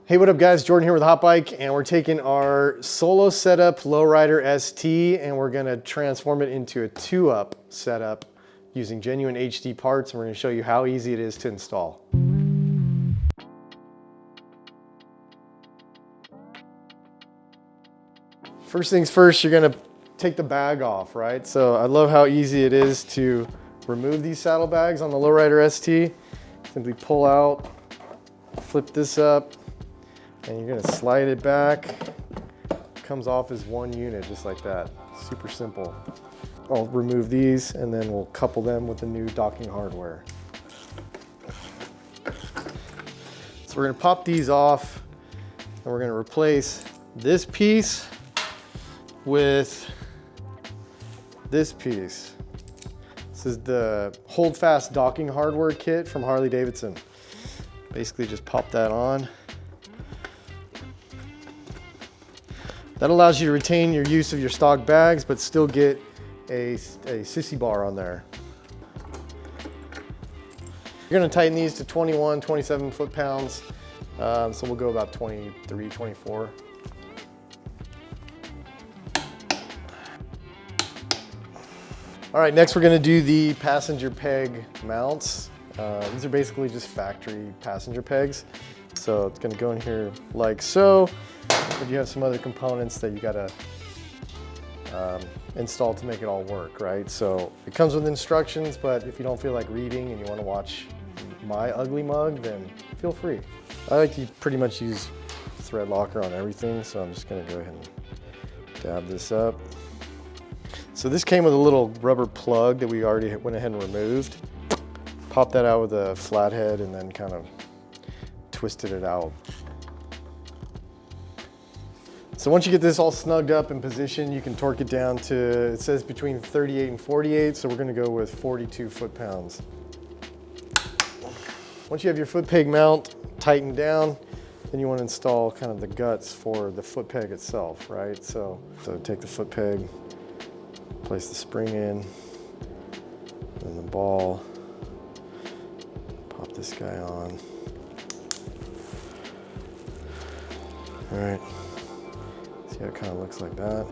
Hey, what up guys? Jordan here with Hot Bike, and we're taking our solo setup Low Rider ST and we're gonna transform it into a two-up setup using genuine HD parts, and we're gonna show you how easy it is to install. First things first, you're gonna take the bag off, right? So I love how easy it is to remove these saddlebags on the Low Rider ST. Simply pull out, flip this up, and you're gonna slide it back. It comes off as one unit, just like that. Super simple. I'll remove these and then we'll couple them with the new docking hardware. So we're gonna pop these off and we're gonna replace this piece with this piece. This is the Holdfast docking hardware kit from Harley-Davidson. Basically just pop that on. That allows you to retain your use of your stock bags, but still get a Sissy bar on there. You're gonna tighten these to 21, 27 foot-pounds. So we'll go about 23, 24. All right, next we're gonna do the passenger peg mounts. These are basically just factory passenger pegs. So it's gonna go in here like so. But you have some other components that you gotta install to make it all work, right? So it comes with instructions, but if you don't feel like reading and you wanna watch my ugly mug, then feel free. I like to pretty much use thread locker on everything, so I'm just gonna go ahead and dab this up. So this came with a little rubber plug that we already went ahead and removed. Pop that out with a flathead and then kind of twisted it out. So once you get this all snugged up in position, you can torque it down to, it says between 38 and 48, so we're gonna go with 42 foot-pounds. Once you have your foot peg mount tightened down, then you want to install kind of the guts for the foot peg itself, right? So take the foot peg, place the spring in, then the ball, pop this guy on. All right. See how it kind of looks like that.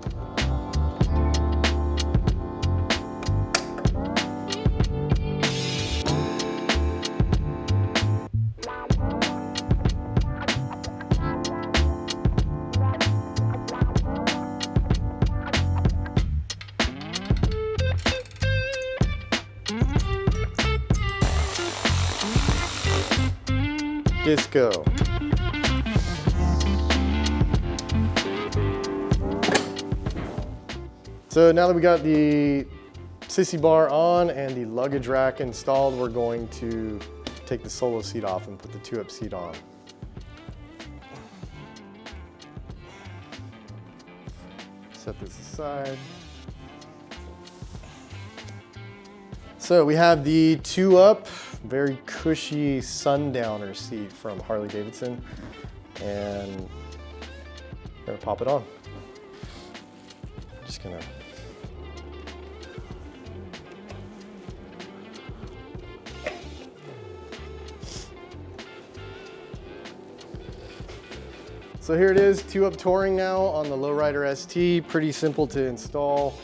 Disco. So now that we got the Sissy bar on and the luggage rack installed, we're going to take the solo seat off and put the two-up seat on. Set this aside. So we have the two-up, very cushy Sundowner seat from Harley-Davidson, and we're gonna pop it on. Just gonna So here it is, two-up touring now on the Low Rider ST. Pretty simple to install.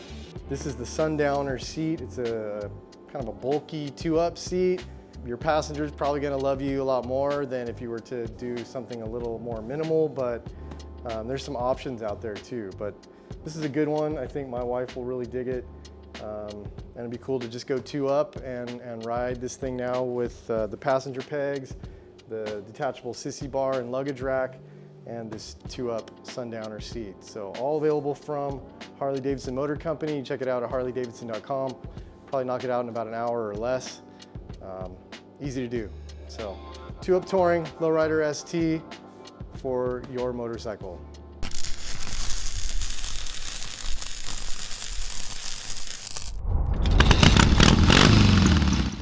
This is the Sundowner seat. It's a kind of a bulky two-up seat. Your passenger's probably gonna love you a lot more than if you were to do something a little more minimal, but there's some options out there too. But this is a good one. I think my wife will really dig it. And it'd be cool to just go two-up and ride this thing now with the passenger pegs, the detachable Sissy bar and luggage rack, and this two-up Sundowner seat. So all available from Harley-Davidson Motor Company. Check it out at harleydavidson.com. Probably knock it out in about an hour or less. Easy to do. So two-up touring, Low Rider ST for your motorcycle.